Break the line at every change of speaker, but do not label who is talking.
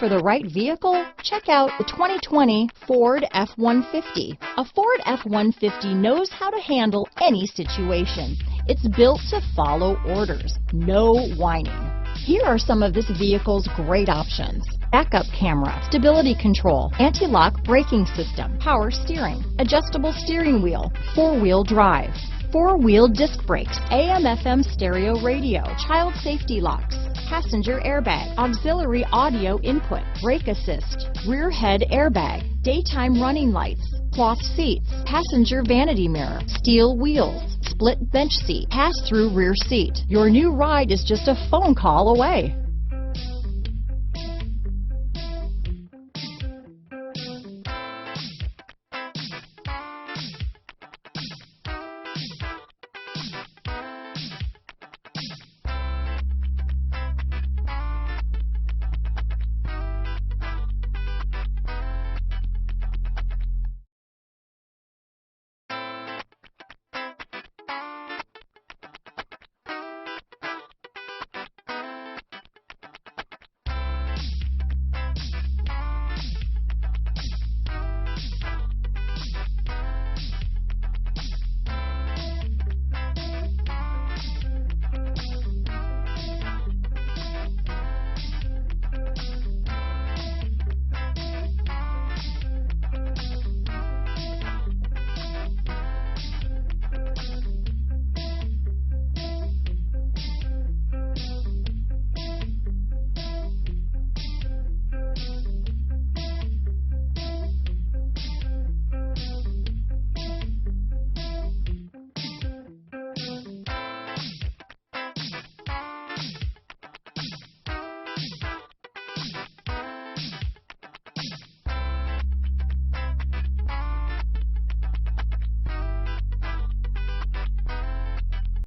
for the right vehicle? Check out the 2020 Ford F-150. A Ford F-150 knows how to handle any situation. It's built to follow orders, no whining. Here are some of this vehicle's great options: backup camera, stability control, anti-lock braking system, power steering, adjustable steering wheel, four-wheel drive, four-wheel disc brakes, AM/FM stereo radio, child safety locks, passenger airbag, auxiliary audio input, brake assist, rear head airbag, daytime running lights, cloth seats, passenger vanity mirror, steel wheels, split bench seat, pass-through rear seat. Your new ride is just a phone call away.